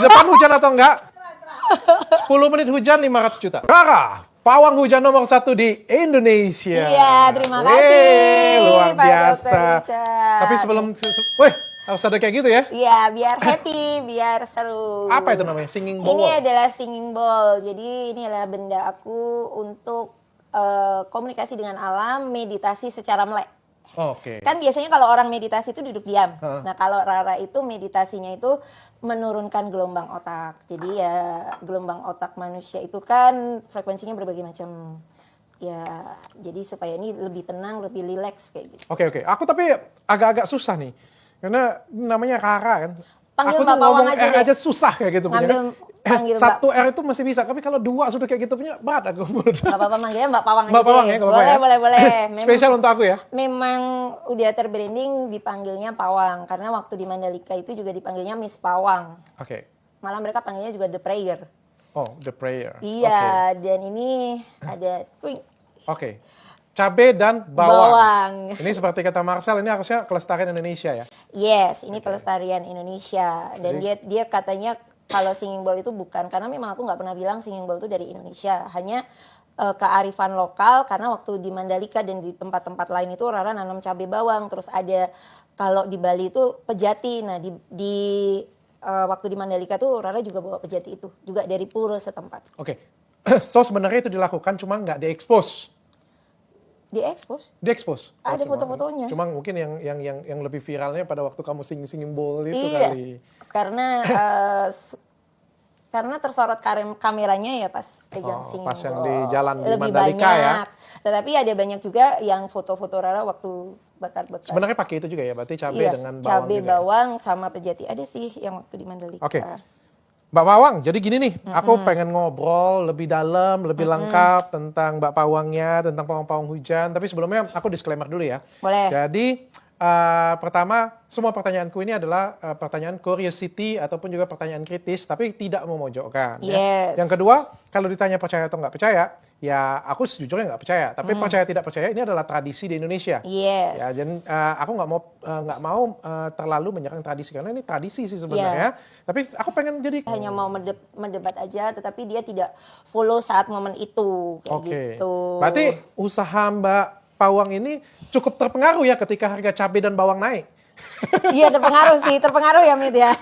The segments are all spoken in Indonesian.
Depan hujan atau enggak? 10 menit hujan 500 juta. Rara, pawang hujan nomor 1 di Indonesia. Iya, terima kasih. Luar Pak biasa. Dr. Richard. Tapi sebelum, wih, harus ada kayak gitu ya? Iya, biar happy, biar seru. Apa itu namanya? Singing bowl? Ini adalah singing bowl. Jadi ini adalah benda aku untuk komunikasi dengan alam, meditasi secara melek. Oke. Kan biasanya kalau orang meditasi itu duduk diam. Nah kalau Rara itu meditasinya itu menurunkan gelombang otak. Jadi ya gelombang otak manusia itu kan frekuensinya berbagai macam. Ya jadi supaya ini lebih tenang, lebih rileks kayak gitu. Oke. Aku tapi agak-agak susah nih. Karena namanya Rara kan. Panggil Aku Mbak tuh Pawang ngomong aja R deh. aja susah kayak gitu punya. Panggil Satu R itu masih bisa, tapi kalau 2 sudah kayak gitu punya berat aku. Gak apa-apa manggilnya Mbak Pawang aja Mbak Pawang deh. ya, gak apa-apa ya? Boleh. Spesial untuk aku ya? Memang udah terbranding dipanggilnya Pawang. Karena waktu di Mandalika itu juga dipanggilnya Miss Pawang. Oke. Malah mereka panggilnya juga The Prayer. Oh, The Prayer. Iya, dan ini ada Oke. Cabe dan bawang. Ini seperti kata Marcel, ini harusnya kelestarian Indonesia ya? Yes, ini pelestarian Indonesia. Dan dia katanya kalau singing bowl itu bukan, karena memang aku nggak pernah bilang singing bowl itu dari Indonesia. Hanya kearifan lokal, karena waktu di Mandalika dan di tempat-tempat lain itu Rara nanam cabai bawang. Terus ada, kalau di Bali itu pejati. Nah waktu di Mandalika tuh Rara juga bawa pejati itu. Juga dari pura setempat. Oke. So sebenarnya itu dilakukan, cuma nggak diekspos. Diekspos? Diekspos. Ada foto-fotonya. Cuma mungkin yang lebih viralnya pada waktu kamu singing bowl itu iya, kali. Karena tersorot kameranya ya pas pegang singing pas yang bowl. di jalan di Lebih Mandalika banyak. ya. Tetapi ada banyak juga yang foto-foto Rara waktu bakar-bakar. Sebenarnya pakai itu juga ya, berarti cabai dengan bawang cabai, juga. bawang sama pejati. Ada sih yang waktu di Mandalika. Oke. Mbak Pawang, jadi gini nih, aku pengen ngobrol lebih dalam, lebih lengkap tentang Mbak Pawangnya, tentang pawang-pawang hujan. Tapi sebelumnya aku disclaimer dulu ya. Boleh. Jadi pertama, semua pertanyaanku ini adalah pertanyaan curiosity ataupun juga pertanyaan kritis, tapi tidak memojokkan. Yes. Ya. Yang kedua, kalau ditanya percaya atau nggak percaya, ya aku sejujurnya nggak percaya. Tapi percaya tidak percaya ini adalah tradisi di Indonesia. Yes. Ya, dan aku nggak mau terlalu menyerang tradisi karena ini tradisi sih sebenarnya. Tapi aku pengen jadi hanya mau mendebat aja, tetapi dia tidak follow saat momen itu kayak gitu. Berarti usaha Mbak Pawang ini cukup terpengaruh ya ketika harga cabai dan bawang naik. Iya terpengaruh ya Mit ya.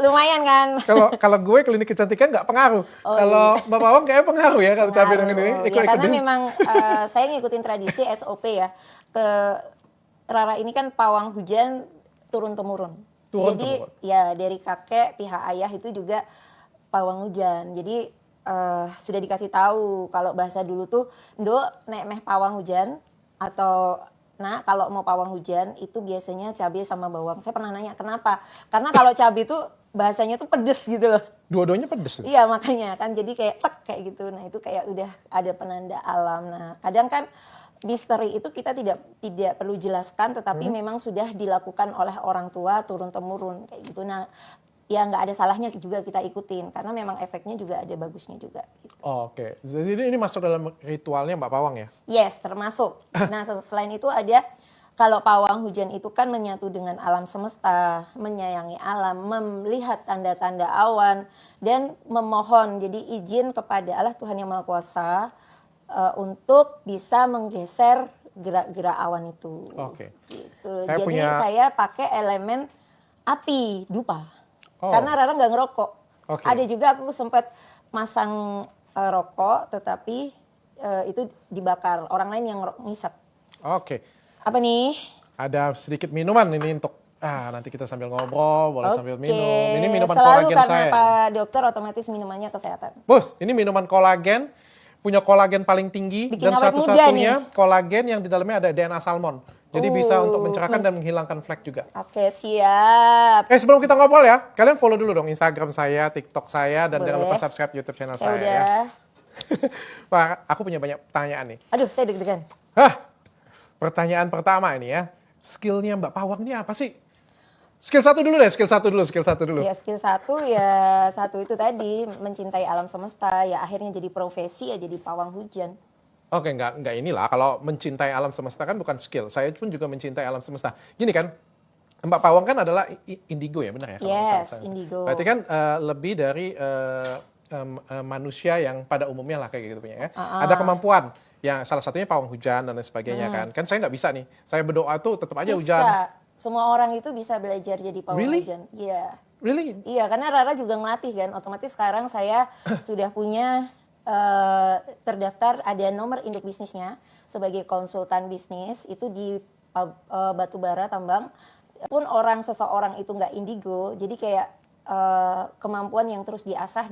Lumayan kan. Kalau gue klinik kecantikan nggak pengaruh. Kalau Mbak Pawang kayaknya pengaruh ya kalau cabai dengan ini. Ya, karena memang saya ngikutin tradisi SOP ya. Rara ini kan pawang hujan turun-temurun. Jadi ya dari kakek pihak ayah itu juga pawang hujan. Jadi sudah dikasih tahu kalau bahasa dulu tuh nduk nek meh pawang hujan atau nah kalau mau pawang hujan itu biasanya cabai sama bawang. Saya pernah nanya kenapa? Karena kalau cabai itu bahasanya tuh pedes gitu loh. Dua-duanya pedes. Iya makanya kan jadi kayak tek kayak gitu. Nah itu kayak udah ada penanda alam. Nah kadang kan misteri itu kita tidak perlu jelaskan, tetapi memang sudah dilakukan oleh orang tua turun temurun kayak gitu. Nah ya nggak ada salahnya juga kita ikutin karena memang efeknya juga ada bagusnya juga. Gitu. Oke, jadi ini masuk dalam ritualnya Mbak Pawang ya? Yes, termasuk. Nah selain itu ada kalau pawang hujan itu kan menyatu dengan alam semesta, menyayangi alam, melihat tanda-tanda awan dan memohon jadi izin kepada Allah Tuhan Yang Maha Kuasa untuk bisa menggeser gerak-gerak awan itu. Oke. Gitu. Jadi saya pakai elemen api, dupa. Karena Rara nggak ngerokok. Ada juga aku sempat masang rokok, tetapi itu dibakar. Orang lain yang ngisap. Oke. Apa nih? Ada sedikit minuman ini untuk nanti kita sambil ngobrol, boleh sambil minum. Ini minuman selalu kolagen karena saya. Pak Dokter otomatis minumannya kesehatan. Bos, ini minuman kolagen, punya kolagen paling tinggi. Bikin dan satu-satunya kolagen yang di dalamnya ada DNA salmon. Jadi bisa untuk mencerahkan dan menghilangkan flek juga. Oke, siap. Sebelum kita ngobrol ya, kalian follow dulu dong Instagram saya, TikTok saya, dan jangan lupa subscribe YouTube channel saya ya. Pak, aku punya banyak pertanyaan nih. Aduh, saya deg-degan. Pertanyaan pertama ini ya, skillnya Mbak Pawang ini apa sih? Skill satu dulu deh, skill satu dulu. Ya skill satu itu tadi, mencintai alam semesta, ya akhirnya jadi profesi ya jadi pawang hujan. Oke, enggak inilah. Kalau mencintai alam semesta kan bukan skill. Saya pun juga mencintai alam semesta. Gini kan, Mbak Pawang kan adalah indigo ya, benar ya? Kalau nggak Yes, salah. indigo. Berarti kan lebih dari manusia yang pada umumnya lah kayak gitu punya ya. Ada kemampuan yang salah satunya pawang hujan dan lain sebagainya kan. Kan saya nggak bisa nih. Saya berdoa tuh tetap aja hujan. Bisa. Semua orang itu bisa belajar jadi pawang Really? hujan. Iya. Really? Iya, karena Rara juga ngelatih kan. Otomatis sekarang saya sudah punya terdaftar, ada nomor induk bisnisnya sebagai konsultan bisnis itu di batubara tambang. Pun seseorang itu nggak indigo, jadi kayak kemampuan yang terus diasah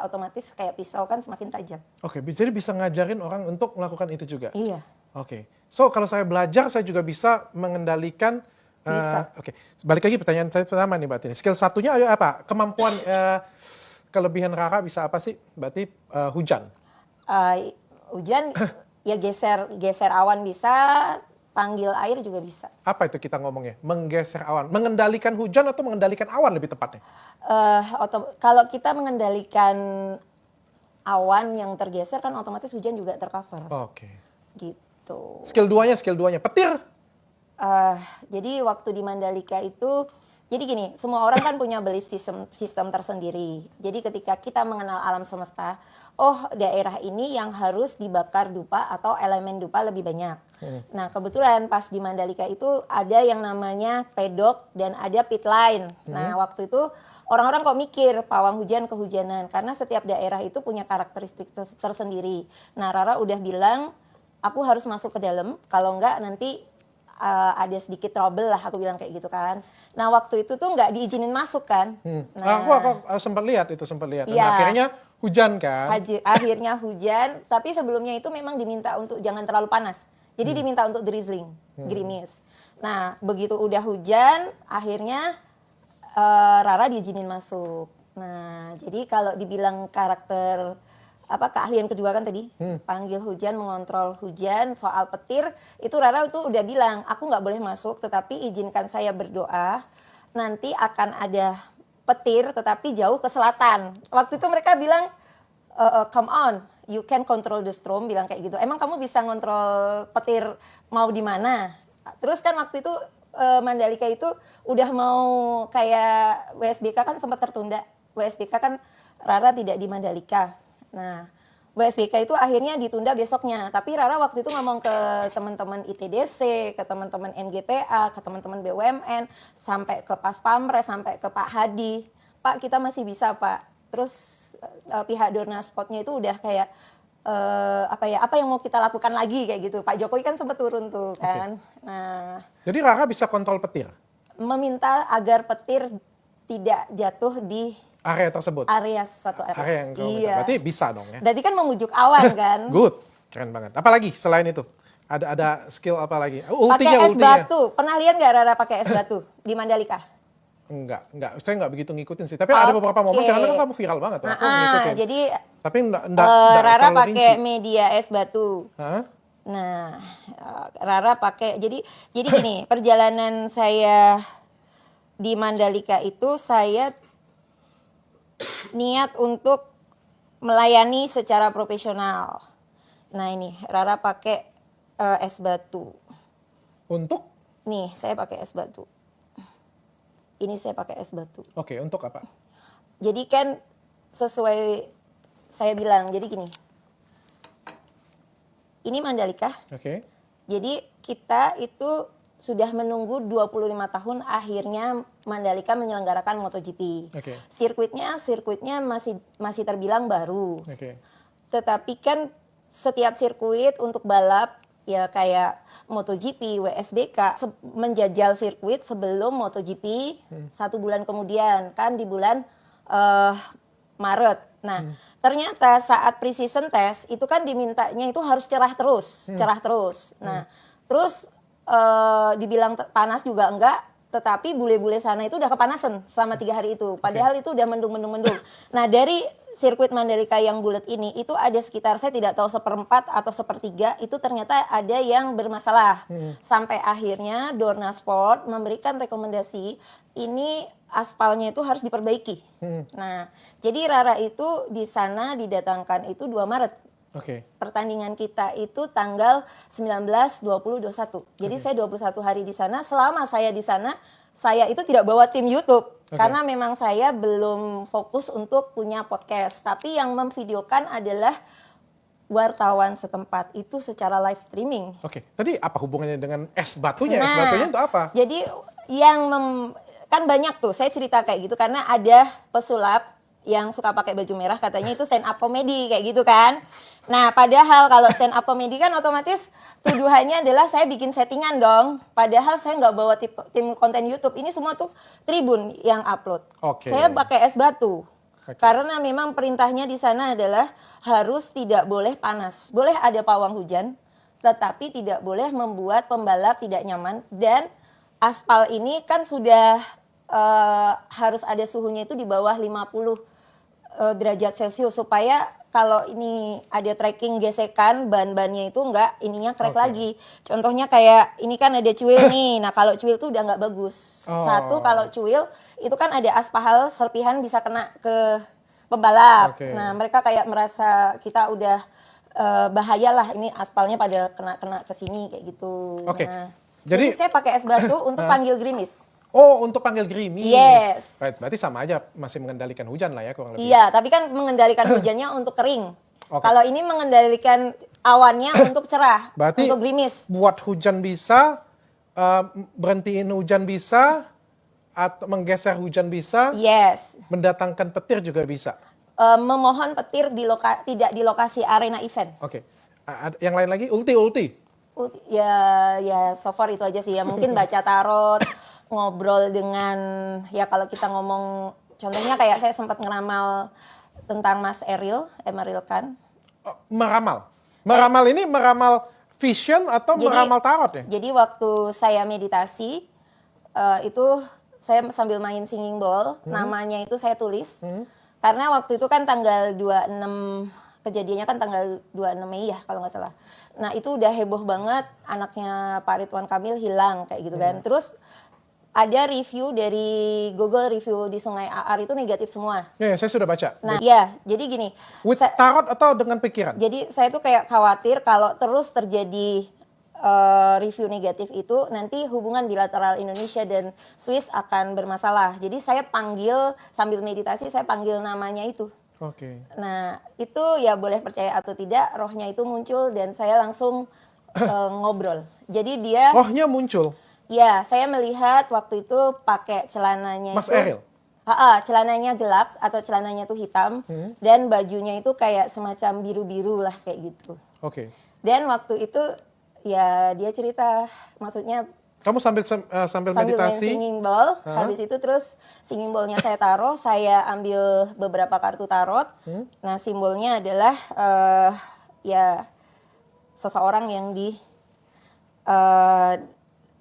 otomatis kayak pisau kan semakin tajam. Oke, jadi bisa ngajarin orang untuk melakukan itu juga? Iya. Oke, so kalau saya belajar saya juga bisa mengendalikan. Bisa. Oke, balik lagi pertanyaan saya pertama nih Mbak Tini. Skill satunya apa? Kemampuan kelebihan Rara bisa apa sih? Berarti hujan. Hujan ya geser awan bisa, panggil air juga bisa. Apa itu kita ngomongnya? Menggeser awan. Mengendalikan hujan atau mengendalikan awan lebih tepatnya? Kalau kita mengendalikan awan yang tergeser kan otomatis hujan juga tercover. Oke. Gitu. Skill duanya. Petir. Jadi waktu di Mandalika itu, jadi gini, semua orang kan punya belief system tersendiri. Jadi ketika kita mengenal alam semesta, oh daerah ini yang harus dibakar dupa atau elemen dupa lebih banyak. Nah kebetulan pas di Mandalika itu ada yang namanya pedok dan ada pit line. Nah waktu itu orang-orang kok mikir pawang hujan kehujanan karena setiap daerah itu punya karakteristik tersendiri. Nah Rara udah bilang aku harus masuk ke dalam, kalau enggak nanti ada sedikit trouble lah, aku bilang kayak gitu kan. Nah waktu itu tuh nggak diizinin masuk kan. Nah, aku sempat lihat. Dan iya. akhirnya hujan kan. Akhirnya hujan, tapi sebelumnya itu memang diminta untuk jangan terlalu panas. Jadi diminta untuk drizzling, gerimis. Nah begitu udah hujan, akhirnya Rara diizinin masuk. Nah jadi kalau dibilang karakter keahlian kedua kan tadi panggil hujan, mengontrol hujan, soal petir itu Rara itu udah bilang aku nggak boleh masuk tetapi izinkan saya berdoa, nanti akan ada petir tetapi jauh ke selatan. Waktu itu mereka bilang come on, you can control the storm, bilang kayak gitu. Emang kamu bisa ngontrol petir mau di mana? Terus kan waktu itu Mandalika itu udah mau kayak WSBK kan sempat tertunda. WSBK kan Rara tidak di Mandalika. Nah, WSBK itu akhirnya ditunda besoknya. Tapi Rara waktu itu ngomong ke teman-teman ITDC, ke teman-teman NGPA, ke teman-teman BUMN, sampai ke Pas Pampres, sampai ke Pak Hadi. Pak, kita masih bisa, Pak. Terus pihak Dornaspotnya itu udah kayak apa yang mau kita lakukan lagi kayak gitu. Pak Jokowi kan sempat turun tuh kan. Okay. Nah, jadi Rara bisa kontrol petir? Meminta agar petir tidak jatuh di area tersebut? Suatu area. Area yang iya. Berarti bisa dong ya? Berarti kan memujuk awan kan? Good, keren banget. Apalagi selain itu? Ada skill apa lagi? Pakai es batu. Pernah lihat nggak Rara pakai es batu di Mandalika? Enggak. Saya nggak begitu ngikutin sih. Tapi ada beberapa momen karena kan kamu viral banget. Aku ngikutin. Jadi tapi Rara pakai media es batu. Hah? Nah, Rara pakai. Jadi gini, perjalanan saya di Mandalika itu saya niat untuk melayani secara profesional. Nah ini Rara pakai es batu. Untuk? Nih saya pakai es batu. Ini saya pakai es batu. Oke, untuk apa? Jadi kan sesuai saya bilang, jadi gini. Ini Mandalika. Oke. Jadi kita itu sudah menunggu 25 tahun akhirnya Mandalika menyelenggarakan MotoGP. Okay. Sirkuitnya masih terbilang baru. Okay. Tetapi kan setiap sirkuit untuk balap ya kayak MotoGP, WSBK menjajal sirkuit sebelum MotoGP 1 bulan kemudian kan di bulan Maret. Nah, ternyata saat pre-season test itu kan dimintanya itu harus cerah terus. Nah, terus dibilang panas juga enggak, tetapi bule-bule sana itu udah kepanasan selama 3 hari itu. Padahal itu udah mendung. Nah, dari sirkuit Mandalika yang bulat ini itu ada sekitar saya tidak tahu 1/4 atau 1/3 itu ternyata ada yang bermasalah. Sampai akhirnya Dornasport memberikan rekomendasi ini aspalnya itu harus diperbaiki. Nah, jadi Rara itu di sana didatangkan itu 2 Maret Oke. Pertandingan kita itu tanggal 19, 20, 21. Jadi saya 21 hari di sana. Selama saya di sana, saya itu tidak bawa tim YouTube. Karena memang saya belum fokus untuk punya podcast. Tapi yang memvideokan adalah wartawan setempat itu secara live streaming. Oke. Tadi apa hubungannya dengan es batunya? Es batunya itu apa? Jadi kan banyak tuh saya cerita kayak gitu karena ada pesulap yang suka pakai baju merah katanya itu stand up comedy kayak gitu kan. Nah, padahal kalau stand up comedy kan otomatis tuduhannya adalah saya bikin settingan dong. Padahal saya nggak bawa tim konten YouTube. Ini semua tuh Tribun yang upload. Saya pakai es batu. Karena memang perintahnya di sana adalah harus tidak boleh panas. Boleh ada pawang hujan, tetapi tidak boleh membuat pembalap tidak nyaman. Dan aspal ini kan sudah harus ada suhunya itu di bawah 50 derajat Celcius supaya kalau ini ada tracking gesekan ban-bannya itu enggak ininya crack lagi. Contohnya kayak ini kan ada cuil nih. Nah, kalau cuil tuh udah enggak bagus. Satu, kalau cuil itu kan ada aspal serpihan bisa kena ke pembalap. Nah, mereka kayak merasa kita udah bahaya lah ini aspalnya pada kena ke sini kayak gitu. Nah, jadi saya pakai es batu untuk panggil gerimis. Oh, untuk panggil gerimis. Yes. Berarti sama aja masih mengendalikan hujan lah ya kurang lebih. Iya, tapi kan mengendalikan hujannya untuk kering. Kalau ini mengendalikan awannya untuk cerah, berarti untuk gerimis. Buat hujan bisa, berhentiin hujan bisa, atau menggeser hujan bisa. Yes. Mendatangkan petir juga bisa. Memohon petir tidak di lokasi arena event. Oke. Yang lain lagi, ulti. Ya so far itu aja sih ya. Mungkin baca tarot, ngobrol dengan ya kalau kita ngomong contohnya kayak saya sempat ngeramal tentang Mas Eril Khan. Meramal ini meramal vision atau meramal tarot ya? Jadi waktu saya meditasi itu saya sambil main singing bowl, namanya itu saya tulis. Karena waktu itu kan tanggal 26 kejadiannya kan tanggal 26 Mei ya kalau nggak salah. Nah itu udah heboh banget anaknya Pak Ridwan Kamil hilang kayak gitu kan. Terus ada review dari Google review di Sungai Aar itu negatif semua. Ya, saya sudah baca. Nah ya jadi gini. With tarot atau dengan pikiran? Jadi saya tuh kayak khawatir kalau terus terjadi review negatif itu nanti hubungan bilateral Indonesia dan Swiss akan bermasalah. Jadi saya panggil sambil meditasi saya panggil namanya itu. Oke. Nah itu ya boleh percaya atau tidak rohnya itu muncul dan saya langsung ngobrol. Jadi dia rohnya muncul. Ya saya melihat waktu itu pakai celananya Mas itu. Eril. Celananya gelap atau celananya tuh hitam dan bajunya itu kayak semacam biru-biru lah kayak gitu. Oke. Dan waktu itu ya dia cerita, maksudnya kamu sambil meditasi, main singing bowl, habis itu terus singing bowlnya saya taruh, saya ambil beberapa kartu tarot. Nah simbolnya adalah ya seseorang yang di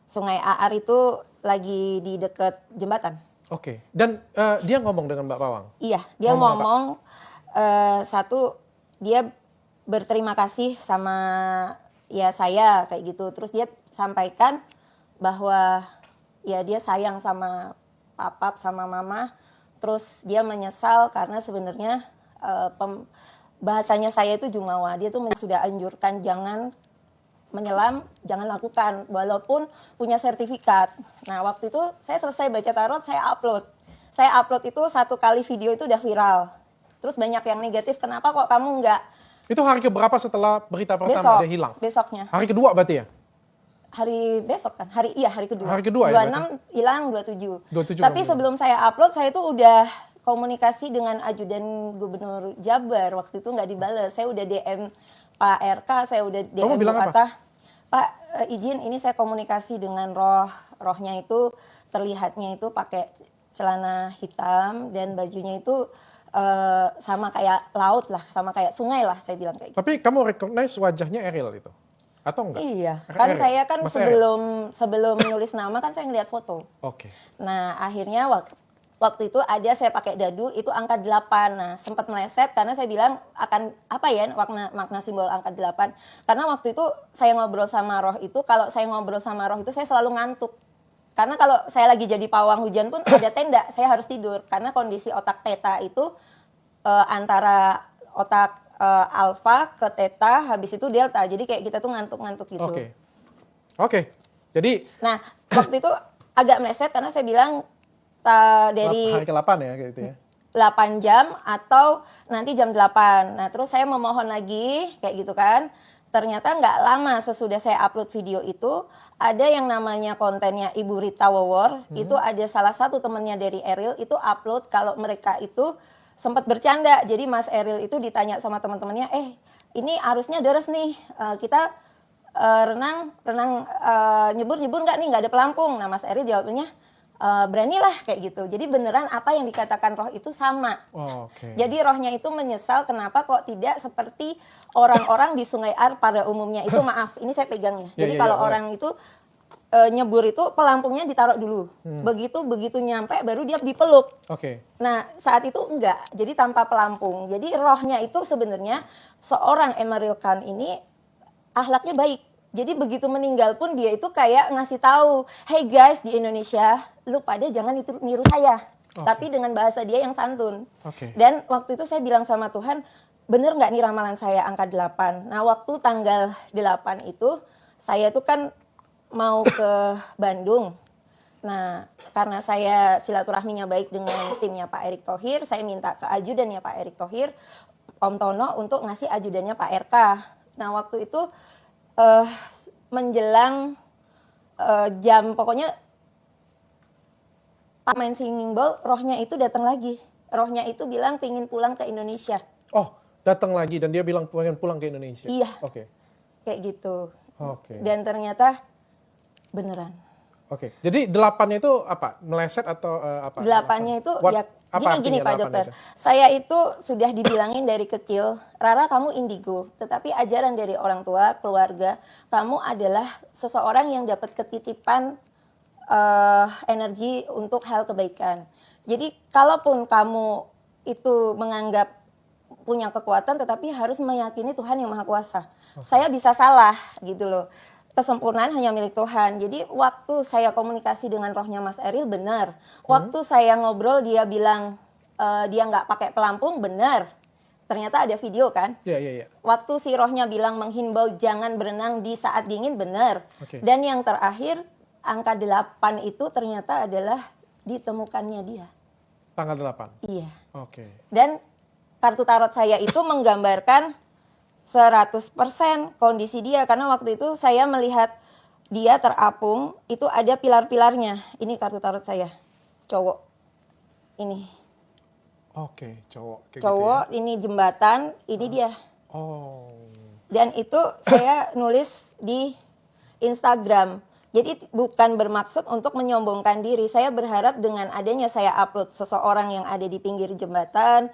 Sungai Aar itu lagi di dekat jembatan. Oke. Dan dia ngomong dengan Mbak Pawang? Iya, dia ngomong satu dia berterima kasih sama ya saya kayak gitu. Terus dia sampaikan bahwa ya dia sayang sama papap sama mama. Terus dia menyesal karena sebenarnya bahasanya saya itu jumawa. Dia tuh sudah anjurkan jangan menyelam, jangan lakukan walaupun punya sertifikat. Nah waktu itu saya selesai baca tarot, saya upload. Saya upload itu 1 kali video itu udah viral. Terus banyak yang negatif, kenapa kok kamu enggak? Itu hari keberapa setelah berita pertama dia hilang? Besoknya. Hari kedua berarti ya? Hari besok kan? Hari kedua. Hari kedua 26 ya hilang 27. 27. Tapi sebelum saya upload, saya tuh udah komunikasi dengan ajudan Gubernur Jabar. Waktu itu nggak dibales. Saya udah DM Pak RK, saya udah DM kamu bilang apa? Pak izin ini saya komunikasi dengan rohnya itu terlihatnya itu pakai celana hitam dan bajunya itu sama kayak laut lah, sama kayak sungai lah saya bilang kayak gitu. Tapi kamu recognize wajahnya Eril itu? Atau enggak? Iya, kan Eril. Saya kan sebelum nulis nama kan saya ngeliat foto. Oke. Nah akhirnya waktu itu ada saya pakai dadu itu angka 8. Nah sempat meleset karena saya bilang akan apa ya makna simbol angka 8. Karena waktu itu saya ngobrol sama roh itu, kalau saya ngobrol sama roh itu saya selalu ngantuk. Karena kalau saya lagi jadi pawang hujan pun ada tenda, saya harus tidur. Karena kondisi otak theta itu antara otak alfa ke theta, habis itu delta. Jadi kayak kita tuh ngantuk-ngantuk gitu. Oke. Jadi nah, waktu itu agak meleset karena saya bilang dari hari ke-8 ya kayak gitu ya. 8 jam atau nanti jam 8. Nah, terus saya memohon lagi kayak gitu kan. Ternyata nggak lama sesudah saya upload video itu, ada yang namanya kontennya Ibu Rita Wowor. Itu ada salah satu temennya dari Eril itu upload kalau mereka itu sempat bercanda. Jadi Mas Eril itu ditanya sama teman-temannya, ini arusnya deres nih, kita renang nyebur nggak nih, nggak ada pelampung. Nah, Mas Eril jawabnya, beranilah kayak gitu. Jadi beneran apa yang dikatakan roh itu sama. Jadi rohnya itu menyesal kenapa kok tidak seperti orang-orang di Sungai Ar pada umumnya itu. Maaf, ini saya pegangnya. Jadi kalau orang itu nyebur itu pelampungnya ditaruh dulu. Begitu nyampe baru dia dipeluk. Nah, saat itu enggak. Jadi tanpa pelampung. Jadi rohnya itu sebenarnya seorang Emeril Khan ini akhlaknya baik. Jadi begitu meninggal pun dia itu kayak ngasih tahu, hey guys di Indonesia, lu pada jangan niru saya. Tapi dengan bahasa dia yang santun. Dan waktu itu saya bilang sama Tuhan, bener nggak nih ramalan saya angka 8? Nah, waktu tanggal 8 itu, saya tuh kan mau ke Bandung. Nah, karena saya silaturahminya baik dengan timnya Pak Erick Thohir, saya minta ke ajudannya Pak Erick Thohir, Om Tono untuk ngasih ajudannya Pak RK. Nah, waktu itu menjelang jam pokoknya Pak main singing bowl, rohnya itu datang lagi. Rohnya itu bilang pingin pulang ke Indonesia. Datang lagi dan dia bilang pengen pulang ke Indonesia. Iya. Kayak gitu. Dan ternyata beneran. Jadi 8-nya itu apa? Meleset atau apa? 8-nya itu gini Pak Dokter. Saya itu sudah dibilangin dari kecil, Rara kamu indigo, tetapi ajaran dari orang tua, keluarga, kamu adalah seseorang yang dapat ketitipan energi untuk hal kebaikan. Jadi kalaupun kamu itu menganggap punya kekuatan, tetapi harus meyakini Tuhan yang Maha Kuasa. Saya bisa salah gitu loh. Kesempurnaan hanya milik Tuhan. Jadi waktu saya komunikasi dengan rohnya Mas Eril benar. Waktu saya ngobrol dia bilang dia nggak pakai pelampung benar. Ternyata ada video kan. Waktu si rohnya bilang menghimbau jangan berenang di saat dingin benar. Dan yang terakhir angka 8 itu ternyata adalah ditemukannya dia. Tanggal 8? Iya. Dan kartu tarot saya itu menggambarkan 100% kondisi dia, karena waktu itu saya melihat dia terapung, itu ada pilar-pilarnya. Ini kartu tarot saya, cowok. Ini. Cowok. Cowok, gitu ya? Ini jembatan, ini dia. Dan itu saya nulis di Instagram. Jadi bukan bermaksud untuk menyombongkan diri. Saya berharap dengan adanya saya upload seseorang yang ada di pinggir jembatan,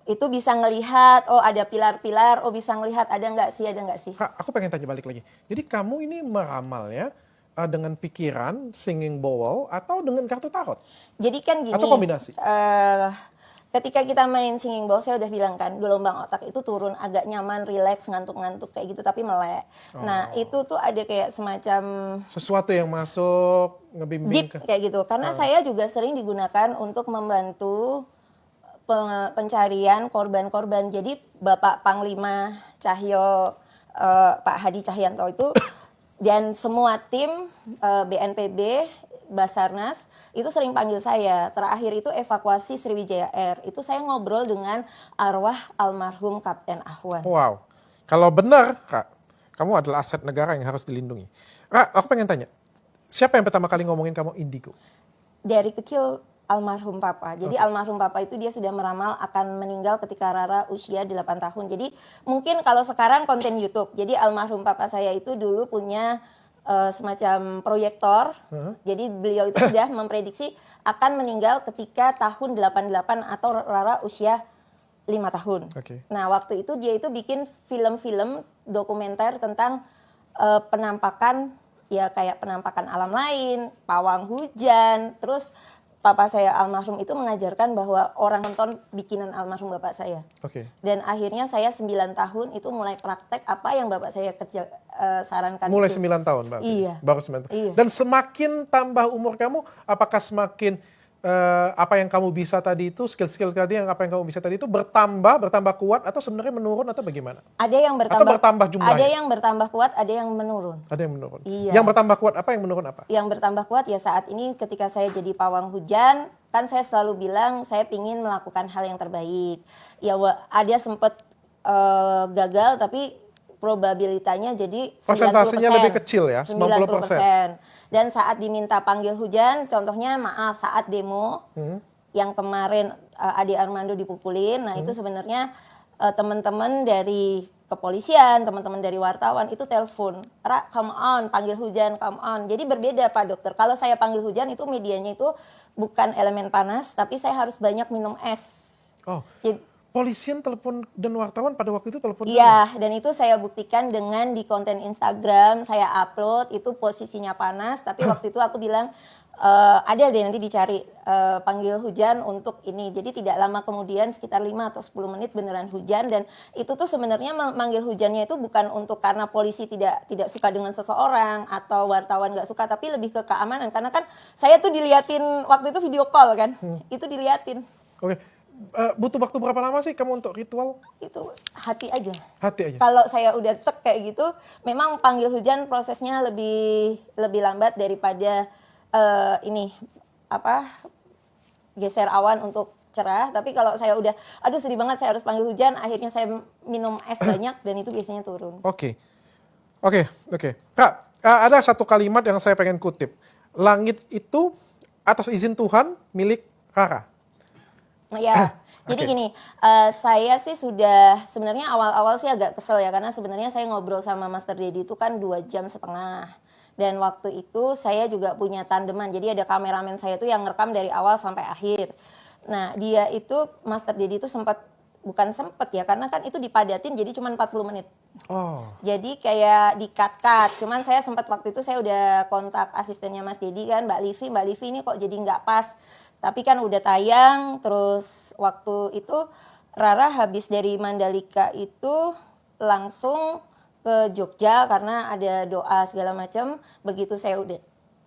itu bisa ngelihat, ada pilar-pilar, bisa ngelihat ada nggak sih. Aku pengen tanya balik lagi. Jadi kamu ini meramal ya dengan pikiran, singing bowl, atau dengan kartu tarot? Jadi kan gini. Atau kombinasi? Ketika kita main singing bowl, saya udah bilang kan, gelombang otak itu turun, agak nyaman, relax, ngantuk-ngantuk kayak gitu, tapi melek. Nah, itu tuh ada kayak semacam sesuatu yang masuk, ngebimbing kayak gitu. Karena saya juga sering digunakan untuk membantu pencarian korban-korban. Jadi Bapak Panglima Cahyo, Pak Hadi Cahyanto itu dan semua tim BNPB, Basarnas itu sering panggil saya. Terakhir itu evakuasi Sriwijaya Air. Itu saya ngobrol dengan arwah almarhum Kapten Ahwan. Wow. Kalau benar, Kak, kamu adalah aset negara yang harus dilindungi. Kak, aku pengen tanya, siapa yang pertama kali ngomongin kamu indigo? Dari kecil almarhum Papa. Jadi almarhum Papa itu dia sudah meramal akan meninggal ketika Rara usia 8 tahun. Jadi mungkin kalau sekarang konten YouTube. Jadi almarhum Papa saya itu dulu punya semacam proyektor. Jadi beliau itu sudah memprediksi akan meninggal ketika tahun 88 atau Rara usia 5 tahun. Nah, waktu itu dia itu bikin film-film dokumenter tentang penampakan, ya kayak penampakan alam lain, pawang hujan, terus Papa saya almarhum itu mengajarkan bahwa orang nonton bikinan almarhum bapak saya. Dan akhirnya saya 9 tahun itu mulai praktek apa yang bapak saya sarankan. Mulai itu. 9 tahun berarti? Iya. Baru 9 tahun. Iya. Dan semakin tambah umur kamu, apakah semakin apa yang kamu bisa tadi itu, skill-skill tadi yang apa yang kamu bisa tadi itu bertambah kuat atau sebenarnya menurun atau bagaimana? Ada yang Atau bertambah jumlahnya? ada yang bertambah kuat, ada yang menurun. Ada yang menurun. Iya. Yang bertambah kuat apa, yang menurun apa? Yang bertambah kuat ya saat ini ketika saya jadi pawang hujan, kan saya selalu bilang saya ingin melakukan hal yang terbaik. Ya ada sempat gagal tapi probabilitanya jadi 90%. Persentasenya lebih kecil ya, 90%. Dan saat diminta panggil hujan, contohnya maaf saat demo yang kemarin Ade Armando dipukulin, nah itu sebenarnya teman-teman dari kepolisian, teman-teman dari wartawan itu telepon, Ra, come on, panggil hujan, come on. Jadi berbeda Pak Dokter. Kalau saya panggil hujan itu medianya itu bukan elemen panas, tapi saya harus banyak minum es. Oh. Polisian telepon dan wartawan pada waktu itu telepon? Iya, dan itu saya buktikan dengan di konten Instagram, saya upload, itu posisinya panas, tapi waktu itu aku bilang, ada deh nanti dicari panggil hujan untuk ini. Jadi tidak lama kemudian, sekitar 5 atau 10 menit beneran hujan, dan itu tuh sebenarnya manggil hujannya itu bukan untuk karena polisi tidak suka dengan seseorang, atau wartawan nggak suka, tapi lebih ke keamanan. Karena kan saya tuh diliatin, waktu itu video call kan, itu diliatin. Oke. Butuh waktu berapa lama sih kamu untuk ritual? Itu hati aja. Hati aja. Kalau saya udah tek kayak gitu, memang panggil hujan prosesnya lebih lambat daripada geser awan untuk cerah. Tapi kalau saya udah, aduh sedih banget saya harus panggil hujan, akhirnya saya minum es banyak dan itu biasanya turun. Oke. Kak, ada satu kalimat yang saya pengen kutip. Langit itu atas izin Tuhan milik Rara. Ya, jadi gini, saya sih sudah sebenarnya awal-awal sih agak kesel ya, karena sebenarnya saya ngobrol sama Master Dedi itu kan 2,5 jam. Dan waktu itu saya juga punya tandeman, jadi ada kameramen saya tuh yang ngerekam dari awal sampai akhir. Nah dia itu, Master Dedi itu bukan sempet ya, karena kan itu dipadatin jadi cuma 40 menit. Oh. Jadi kayak di-cut. Cuman saya sempat waktu itu saya udah kontak asistennya Mas Dedi kan, Mbak Livi ini kok jadi nggak pas. Tapi kan udah tayang, terus waktu itu Rara habis dari Mandalika itu langsung ke Jogja karena ada doa segala macam. Begitu saya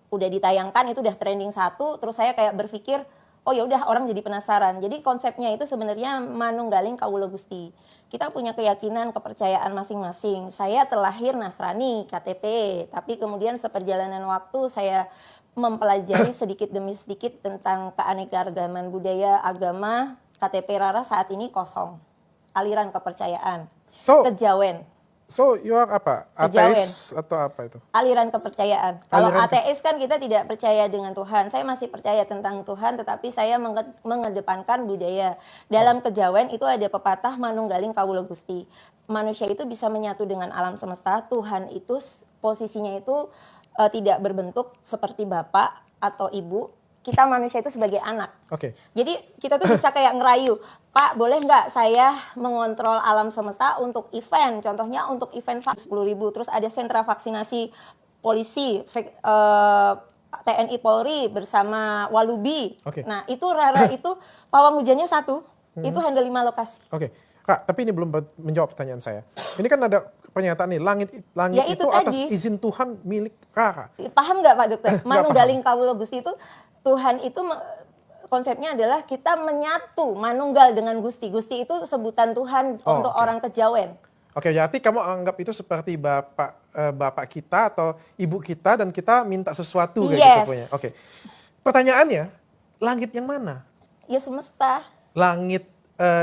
udah ditayangkan, itu udah trending 1, terus saya kayak berpikir, oh ya udah orang jadi penasaran. Jadi konsepnya itu sebenarnya manunggaling kawula Gusti. Kita punya keyakinan, kepercayaan masing-masing. Saya terlahir Nasrani, KTP, tapi kemudian seperjalanan waktu saya mempelajari sedikit demi sedikit tentang keanekaragaman budaya, agama. KTP Rara saat ini kosong. Aliran kepercayaan. Kejawen. So you are apa? Ateis atau apa itu? Aliran kepercayaan. Kalau ateis kan kita tidak percaya dengan Tuhan. Saya masih percaya tentang Tuhan, tetapi saya mengedepankan budaya. Dalam kejawen itu ada pepatah manunggaling kawula Gusti. Manusia itu bisa menyatu dengan alam semesta. Tuhan itu posisinya itu tidak berbentuk seperti bapak atau ibu. Kita manusia itu sebagai anak. Oke. Jadi kita tuh bisa kayak ngerayu, Pak boleh nggak saya mengontrol alam semesta untuk event, contohnya untuk event 10.000, terus ada sentra vaksinasi polisi, TNI Polri bersama Walubi. Nah itu Rara itu pawang hujannya 1, itu handle 5 lokasi. Oke. Kak, tapi ini belum menjawab pertanyaan saya. Ini kan ada pernyataan nih, langit ya itu atas izin Tuhan milik Rara. Paham nggak Pak Dokter? Manunggaling kawula Gusti itu, Tuhan itu konsepnya adalah kita menyatu, manunggal dengan Gusti. Gusti itu sebutan Tuhan untuk orang kejawen. Oke, berarti kamu anggap itu seperti bapak kita atau ibu kita dan kita minta sesuatu kayak gitu punya. Oke. Pertanyaannya, langit yang mana? Ya semesta. Langit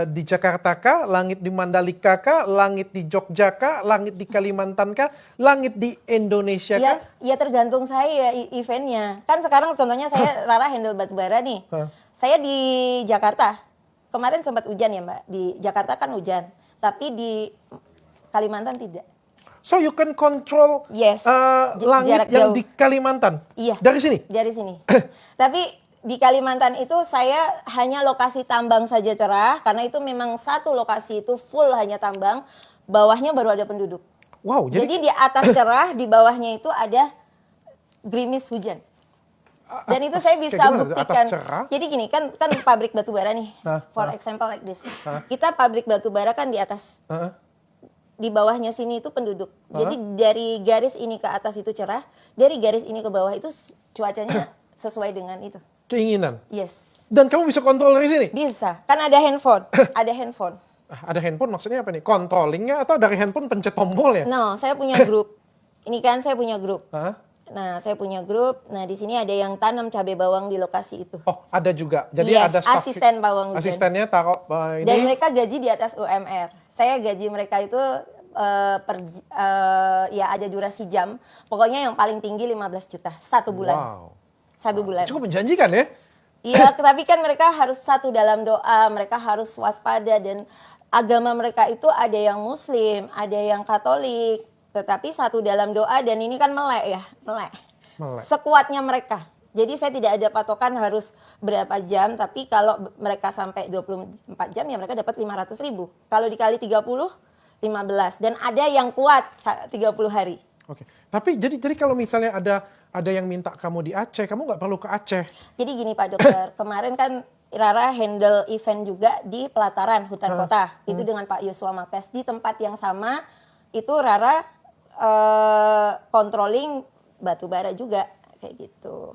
di Jakarta kah, langit di Mandalika kah, langit di Jogja kah, langit di Kalimantan kah, langit di Indonesia kah? Ya tergantung saya eventnya. Kan sekarang contohnya saya Rara handle batubara nih. Saya di Jakarta. Kemarin sempat hujan ya Mbak. Di Jakarta kan hujan. Tapi di Kalimantan tidak. So you can control langit yang di Kalimantan? Iya. Dari sini? Dari sini. Tapi di Kalimantan itu saya hanya lokasi tambang saja cerah, karena itu memang satu lokasi itu full hanya tambang, bawahnya baru ada penduduk. Wow, jadi di atas cerah, di bawahnya itu ada gerimis hujan. Dan itu saya bisa buktikan. Jadi gini, kan pabrik batubara nih, for example like this. Kita pabrik batubara kan di atas. Di bawahnya sini itu penduduk. Jadi dari garis ini ke atas itu cerah, dari garis ini ke bawah itu cuacanya sesuai dengan itu. Keinginan. Yes. Dan kamu bisa kontrol dari sini? Bisa. Kan ada handphone. Ada handphone. Ada handphone maksudnya apa nih? Controllingnya atau dari handphone pencet tombolnya? No, saya punya grup. Ini kan saya punya grup. Hah? Nah, saya punya grup. Nah, di sini ada yang tanam cabai bawang di lokasi itu. Oh, ada juga. Jadi Yes, ada staff. asisten pawang hujan. Asistennya taruh ini. Dan mereka gaji di atas UMR. Saya gaji mereka itu ya ada durasi jam. Pokoknya yang paling tinggi 15 juta. 1 bulan. Wow. 1 bulan. Cukup menjanjikan ya? Iya, tapi kan mereka harus satu dalam doa, mereka harus waspada dan agama mereka itu ada yang Muslim, ada yang Katolik, tetapi satu dalam doa dan ini kan melek ya, melek. Sekuatnya mereka. Jadi saya tidak ada patokan harus berapa jam, tapi kalau mereka sampai 24 jam ya mereka dapat 500.000. Kalau dikali 30, 15 dan ada yang kuat 30 hari. Oke. Tapi jadi kalau misalnya ada yang minta kamu di Aceh, kamu nggak perlu ke Aceh. Jadi gini Pak Dokter, kemarin kan Rara handle event juga di pelataran hutan kota. Itu dengan Pak Yosua Mapes di tempat yang sama. Itu Rara controlling batu bara juga kayak gitu.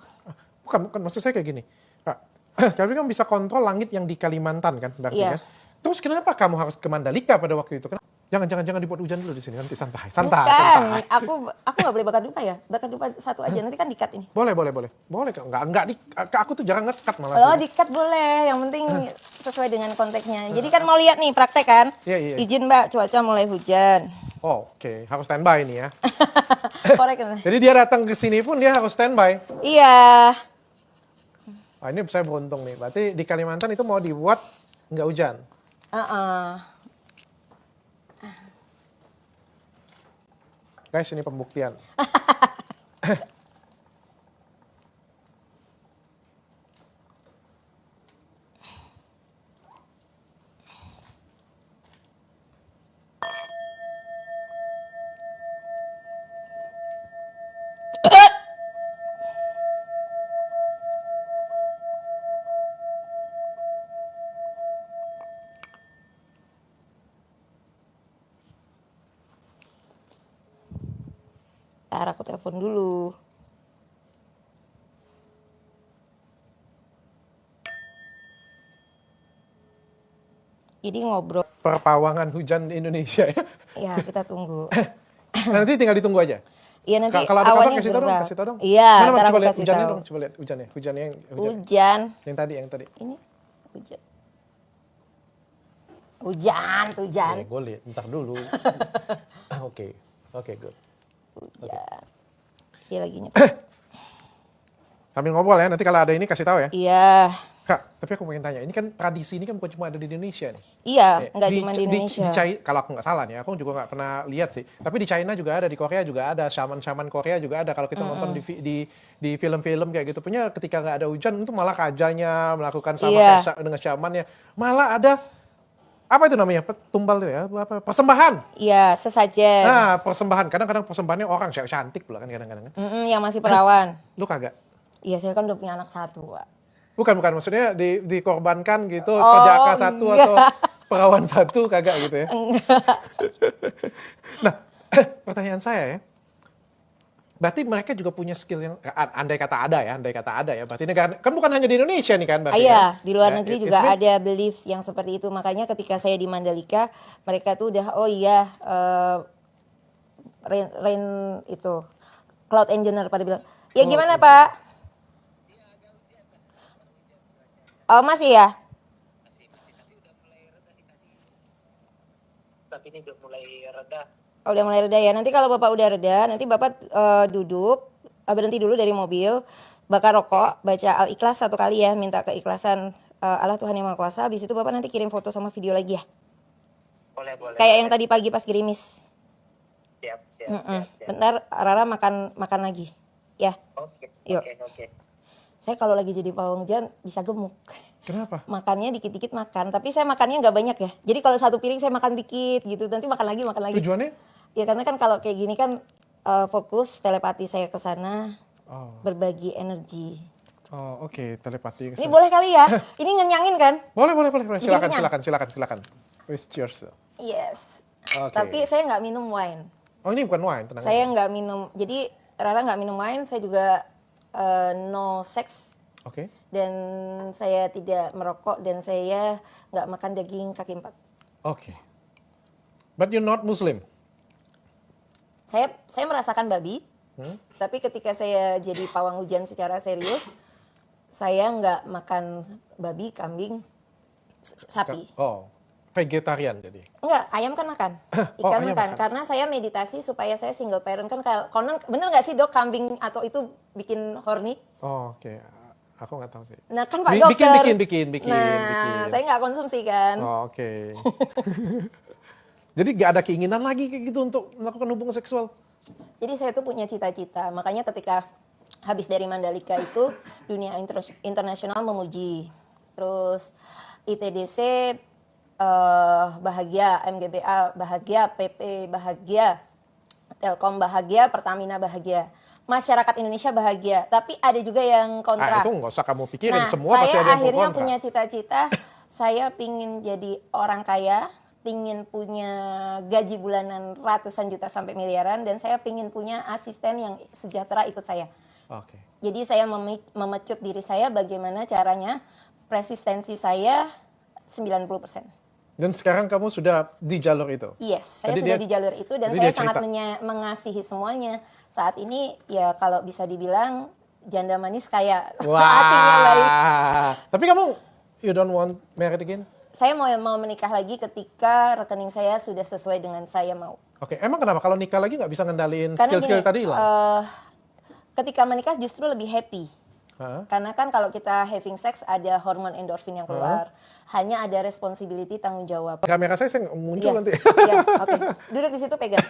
Bukan maksud saya kayak gini. Kak, kami kan bisa kontrol langit yang di Kalimantan kan berarti Iya. kan. Terus kenapa kamu harus ke Mandalika pada waktu itu? Jangan dibuat hujan dulu di sini, nanti santai. Bukan, aku nggak boleh bakar dupa ya. Bakar dupa satu aja nanti kan dikat ini. Boleh kok. Enggak aku tuh jarang nge-cut malah. Oh, dikat boleh. Yang penting sesuai dengan konteksnya. Jadi kan mau lihat nih praktek kan? Iya. Izin Mbak, cuaca mulai hujan. Oh, oke. Harus standby nih ya. Korek kan? Jadi dia datang ke sini pun dia harus standby. Iya. Wah, ini saya beruntung nih. Berarti di Kalimantan itu mau dibuat nggak hujan. Guys, ini pembuktian. Ntar aku telepon dulu. Jadi ngobrol. Perpawangan hujan di Indonesia ya. Ya, kita tunggu. Nanti tinggal ditunggu aja. Iya nanti Kalau ada kabar awalnya kasih tau dong, gerak. kasih tau dong. Iya, Mana, ntar coba aku lihat kasih hujannya tahu. dong, coba lihat hujannya. Hujannya yang Hujan. Yang tadi. Ini hujan. Hujan. Gue lihat, ntar dulu. Oke, good. Hujan. Dia lagi nyetir. Sambil ngobrol ya, nanti kalau ada ini kasih tahu ya. Iya. Kak, tapi aku pengen tanya, ini kan tradisi ini kan bukan cuma ada di Indonesia nih. Iya, nggak cuma di Indonesia. Di China, kalau aku nggak salah nih, aku juga nggak pernah lihat sih. Tapi di China juga ada, di Korea juga ada, shaman-shaman Korea juga ada. Kalau kita nonton di film-film kayak gitu, punya ketika nggak ada hujan itu malah rajanya melakukan sama kayak dengan shamannya. Malah ada apa itu namanya? Tumbal itu ya, apa? Persembahan. Iya, sesajen. Nah, persembahan. Kadang-kadang persembahannya orang cantik pula kan kadang-kadang. Yang masih perawan. Lu kagak? Iya, saya kan udah punya anak satu, Pak. Bukan, maksudnya dikorbankan gitu, perjaka satu atau perawan satu, kagak gitu ya? Enggak. Nah, pertanyaan saya ya, berarti mereka juga punya skill yang, andai kata ada ya, berarti negara, kan bukan hanya di Indonesia nih kan? Berarti, Iya, kan? di luar Ya, negeri juga ada belief yang seperti itu, makanya ketika saya di Mandalika, mereka tuh udah, rain itu, cloud engineer pada bilang, ya gimana Pak? Oh masih ya? Masih, tapi udah mulai reda sih tadi. Tapi ini udah mulai reda. Oh, udah mulai reda ya. Nanti kalau Bapak udah reda, nanti Bapak duduk, berhenti dulu dari mobil, bakar rokok, baca Al-Ikhlas 1 kali ya, minta keikhlasan Allah Tuhan Yang Maha Kuasa. Habis itu Bapak nanti kirim foto sama video lagi ya. Boleh. Kayak yang tadi pagi pas gerimis. Siap. Bentar Rara makan lagi. Ya. Oke. Yuk. Oke. Saya kalau lagi jadi pawang hujan bisa gemuk. Kenapa? Makannya dikit-dikit makan, tapi saya makannya nggak banyak ya. Jadi kalau 1 piring saya makan dikit gitu, nanti makan lagi. Tujuannya? Ya karena kan kalau kayak gini kan fokus telepati saya ke sana, berbagi energi. Oh, oke, telepati. Ini boleh kali ya? Ini ngenyangin kan? Boleh. Silakan. Cheers. Yes. Oke. Tapi saya nggak minum wine. Oh, ini bukan wine, tenang. Saya nggak minum. Jadi Rara nggak minum wine, saya juga no sex. Oke. dan saya tidak merokok dan saya nggak makan daging kaki 4. Oke. But you're not Muslim? Saya merasakan babi, tapi ketika saya jadi pawang hujan secara serius, saya nggak makan babi, kambing, sapi. Oh, vegetarian jadi? Enggak, ayam kan makan, Oh, ikan ayam makan. makan. Karena saya meditasi supaya saya single parent kan. Konon bener nggak sih dok kambing atau itu bikin horny? Oh, oke. Aku nggak tahu sih. Nah kan Pak dokter. Bikin. Nah, saya nggak konsumsi kan. Oh, oke. Jadi nggak ada keinginan lagi kayak gitu untuk melakukan hubungan seksual? Jadi saya tuh punya cita-cita. Makanya ketika habis dari Mandalika itu dunia internasional memuji. Terus ITDC bahagia, MGBA bahagia, PP bahagia, Telkom bahagia, Pertamina bahagia. Masyarakat Indonesia bahagia. Tapi ada juga yang kontra. Itu nggak usah kamu pikirin. Nah, Semua pasti ada yang saya akhirnya pro kontra. punya cita-cita. Saya pingin jadi orang kaya, pingin punya gaji bulanan ratusan juta sampai miliaran, dan saya pingin punya asisten yang sejahtera ikut saya. Oke. Jadi saya memecut diri saya bagaimana caranya resistensi saya 90%. Dan sekarang kamu sudah di jalur itu? Yes, saya Jadi sudah dia- di jalur itu dan jadi saya dia sangat cerita. mengasihi semuanya. Saat ini ya kalau bisa dibilang janda manis kaya. Wah. Hatinya baik. Tapi kamu, you don't want married again? Saya mau menikah lagi ketika rekening saya sudah sesuai dengan saya mau. Oke, emang kenapa kalau nikah lagi nggak bisa ngendaliin Karena skill-skill gini, tadi lah? ketika menikah justru lebih happy. Hah? Karena kan kalau kita having sex ada hormon endorfin yang keluar. Hanya ada responsibility, tanggung jawab. Kamera saya muncul Iya, nanti. iya, oke. Duduk di situ pegang.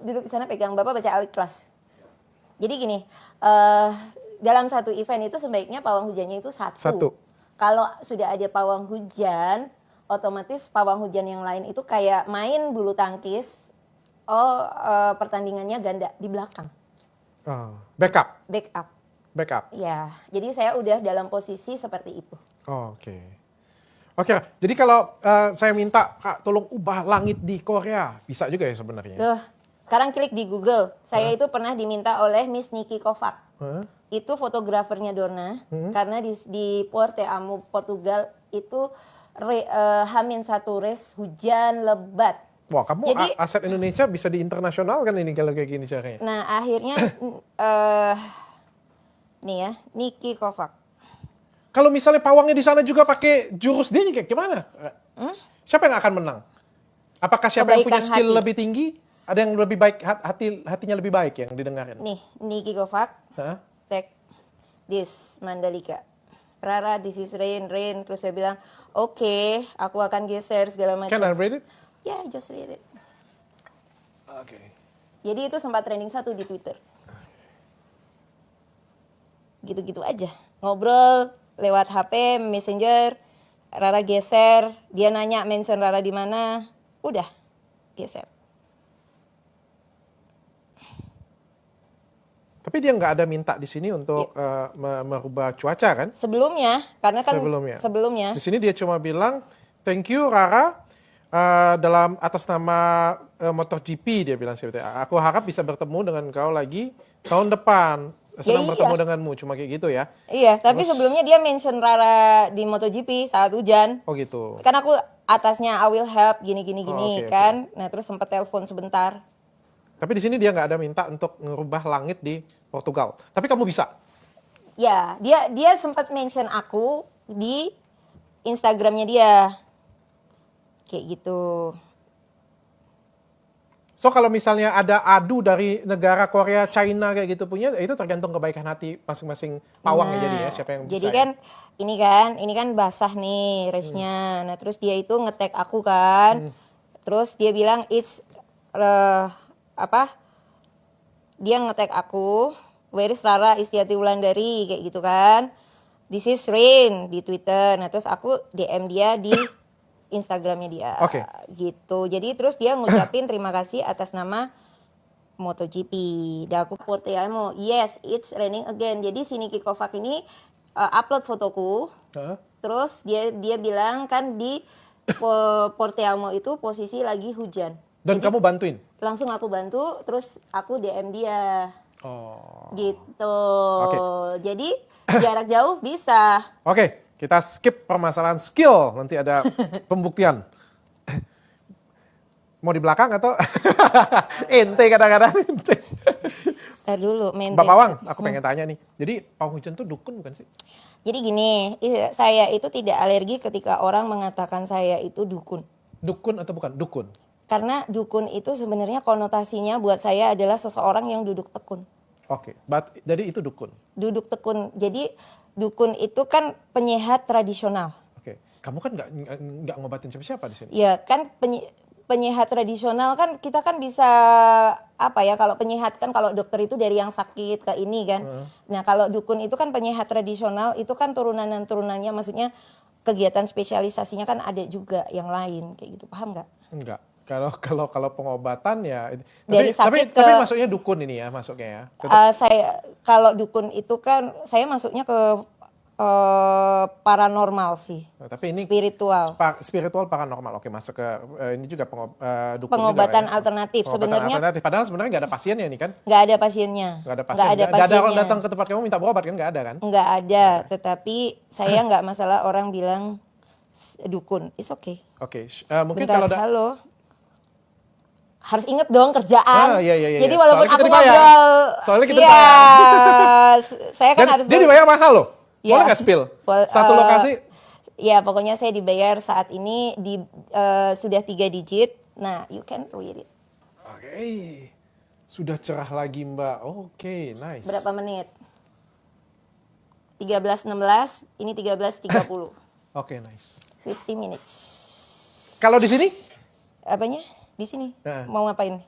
Duduk di sana pegang. Bapak baca Al-Ikhlas. Jadi gini, dalam satu event itu sebaiknya pawang hujannya itu satu. Kalau sudah ada pawang hujan, otomatis pawang hujan yang lain itu kayak main bulu tangkis. Pertandingannya ganda di belakang. Backup. Ya, jadi saya udah dalam posisi seperti itu. Oke, jadi kalau saya minta, Kak, tolong ubah langit di Korea, bisa juga ya sebenarnya? Tuh, sekarang klik di Google. Saya itu pernah diminta oleh Miss Niki Kovac. Itu fotografernya Dorna, karena di Porteamo, Portugal itu H-1 res hujan lebat. Wah, kamu Jadi- aset Indonesia bisa di internasional kan ini kalau kayak gini caranya? Nah, akhirnya nih ya, Niki Kovac. Kalau misalnya pawangnya di sana juga pakai jurus dia kayak gimana? Siapa yang akan menang? Apakah siapa yang punya Kebaikan skill hati. lebih tinggi? Ada yang lebih baik, hatinya lebih baik yang didengarin? Nih, Niki Kovac, Hah? take this Mandalika. Rara, this is rain. Terus saya bilang, oke, aku akan geser segala macam. Can I read it? Ya, just read it. Oke. Jadi itu sempat trending 1 di Twitter. Gitu-gitu aja. Ngobrol lewat HP, Messenger, Rara geser, dia nanya mention Rara di mana, udah geser. Tapi dia nggak ada minta di sini untuk merubah cuaca kan? Sebelumnya, karena kan Sebelumnya. Di sini dia cuma bilang, thank you Rara, dalam atas nama MotoGP dia bilang seperti itu. Aku harap bisa bertemu dengan kau lagi tahun depan. Senang bertemu denganmu, cuma kayak gitu ya. Iya, tapi sebelumnya dia mention Rara di MotoGP saat hujan. Oh gitu. Kan aku atasnya I will help gini oke, kan. Nah, terus sempat telepon sebentar. Tapi di sini dia nggak ada minta untuk merubah langit di Portugal. Tapi kamu bisa. Ya, dia sempat mention aku di Instagramnya dia. Kayak gitu. So kalau misalnya ada adu dari negara Korea, China kayak gitu punya, itu tergantung kebaikan hati masing-masing pawang ya jadi ya, siapa yang bisa. Jadi ya? ini kan basah nih race-nya. Nah, terus dia itu nge-tag aku kan. Terus dia bilang it's dia nge-tag aku, where is Rara Istiati Wulandari kayak gitu kan. This is rain di Twitter. Nah, terus aku DM dia di Instagramnya dia. Oke. Gitu. Jadi terus dia ngucapin terima kasih atas nama MotoGP. Dan aku Porteamo, yes, it's raining again. Jadi si Niki Kovac ini upload fotoku. Terus dia bilang kan di Porteamo itu posisi lagi hujan. Dan kamu bantuin? Langsung aku bantu, terus aku DM dia. Oh. Gitu. Oke. Jadi jarak jauh bisa. Oke, kita skip permasalahan skill. Nanti ada pembuktian. Mau di belakang atau ente kadang-kadang ente. Ntar dulu, maintain. Mbak Pawang, aku pengen tanya nih. Jadi pawang hujan tuh dukun bukan sih? Jadi gini, saya itu tidak alergi ketika orang mengatakan saya itu dukun. Dukun atau bukan? Dukun. Karena dukun itu sebenarnya konotasinya buat saya adalah seseorang yang duduk tekun. Oke, jadi itu dukun. Duduk tekun. Jadi dukun itu kan penyehat tradisional. Oke, kamu kan nggak ngobatin siapa-siapa di sini. Ya kan penyehat tradisional kan kita kan bisa apa ya, kalau penyehat kan kalau dokter itu dari yang sakit ke ini kan. Nah kalau dukun itu kan penyehat tradisional itu kan turunannya maksudnya kegiatan spesialisasinya kan ada juga yang lain kayak gitu, paham nggak? Enggak. Kalau pengobatan ya Dari sakit tapi masuknya dukun ini ya masuknya ya. Saya kalau dukun itu kan saya masuknya ke paranormal sih. Tapi ini spiritual. Spiritual paranormal. Oke, masuk ke ini juga dukun Pengobatan juga, ya. alternatif. Pengobatan Sebenarnya alternatif. Padahal sebenarnya nggak ada pasiennya ini kan? nggak ada pasiennya. Nggak ada pasien. Nggak ada Nggak ada orang pasiennya. datang ke tempat kamu minta berobat kan? Nggak ada kan? Nggak ada. Tetapi saya nggak masalah orang bilang dukun. It's okay. Oke, mungkin Bentar, kalau ada halo. Harus inget dong kerjaan. Iya. Jadi walaupun Soalnya kita aku dibayar. ngobrol, Soalnya kita iya, dibayar. saya kan Dan harus. dia dibayar mahal loh. Iya. Boleh nggak spill? Satu lokasi. Ya pokoknya saya dibayar saat ini sudah 3 digit. Nah, you can read it. Oke. Sudah cerah lagi Mbak. Oke, nice. Berapa menit? 13.16, ini 13.30. Oke, nice. 50 minutes. Kalau di sini? Apanya? Di sini. Nah. Mau ngapain?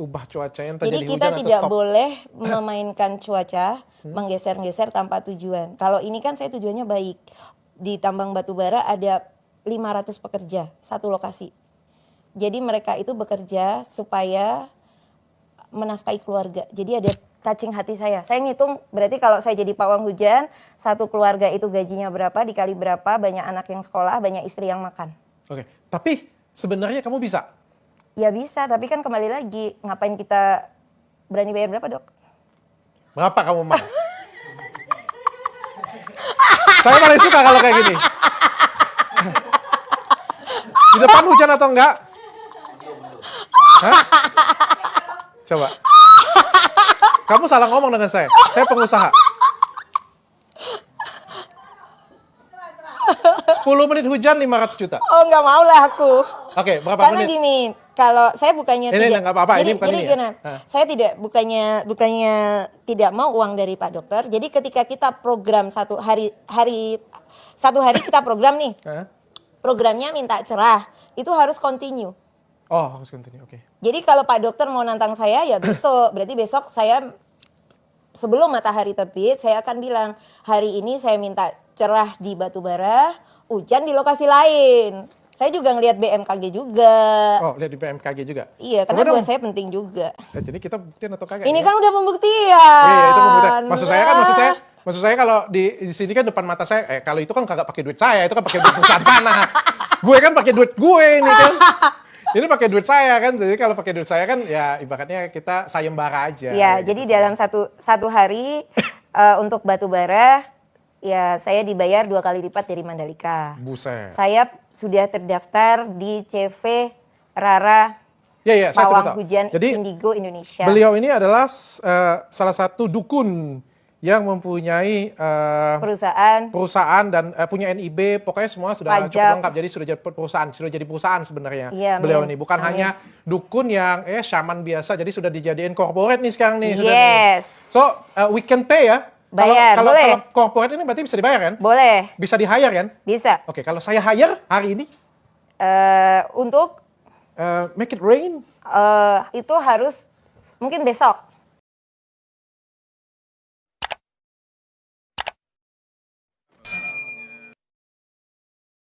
Ubah cuacanya Jadi kita tidak boleh memainkan cuaca, menggeser-geser tanpa tujuan. Kalau ini kan saya tujuannya baik. Di tambang batubara ada 500 pekerja, satu lokasi. Jadi mereka itu bekerja supaya menafkahi keluarga. Jadi ada touching hati saya. Saya ngitung berarti kalau saya jadi pawang hujan, satu keluarga itu gajinya berapa, dikali berapa, banyak anak yang sekolah, banyak istri yang makan. Oke, tapi sebenarnya kamu bisa? Ya bisa, tapi kan kembali lagi, ngapain kita berani bayar berapa, Dok? Berapa kamu mau? Saya paling suka kalau kayak gini. Di depan hujan atau enggak? Hah? Coba. Kamu salah ngomong dengan saya. Saya pengusaha. 10 menit hujan 500 juta. Oh, nggak mau lah aku. Oke, berapa Karena menit? gini, kalau saya bukannya Ini nggak apa-apa, jadi, ini bukan jadi ini ya? gini, Ah. saya tidak bukannya tidak mau uang dari Pak Dokter. Jadi ketika kita program satu hari kita program nih, Hah? programnya minta cerah, itu harus continue. Oh, harus continue. Oke. Jadi kalau Pak Dokter mau nantang saya ya besok, berarti besok saya sebelum matahari terbit saya akan bilang hari ini saya minta cerah di batubara, hujan di lokasi lain. Saya juga ngelihat BMKG juga. Oh, lihat di BMKG juga. Iya, Coba karena dong. buat saya penting juga. Jadi kita buktiin atau kagak? Ini ya? kan udah pembuktian. Iya, itu pembuktian. Maksud saya kalau di sini kan depan mata saya, kalau itu kan kagak pakai duit saya, itu kan pakai duit perusahaan sana. Gue kan pakai duit gue ini kan. Ini pakai duit saya kan, jadi kalau pakai duit saya kan ya ibaratnya kita sayembara aja. Ya, gitu. jadi dalam satu hari untuk batubara, ya saya dibayar 2 kali lipat dari Mandalika. Buset. Saya sudah terdaftar di CV Rara Ya, saya sebut Pawang tahu. Hujan Jadi Indigo Indonesia. beliau ini adalah salah satu dukun yang mempunyai perusahaan dan punya NIB, pokoknya semua sudah Pajak. cukup lengkap. Jadi sudah jadi perusahaan sebenarnya. Iya, beliau amin. ini bukan Amin. hanya dukun yang shaman biasa, jadi sudah dijadiin corporate nih sekarang nih. Sudah Yes. nih. So we can pay ya. Bayar, kalau boleh. kalau corporate ini berarti bisa dibayar kan? Boleh, Bisa di-hire kan? bisa. Oke, kalau saya hire hari ini, Untuk make it rain. itu harus mungkin besok.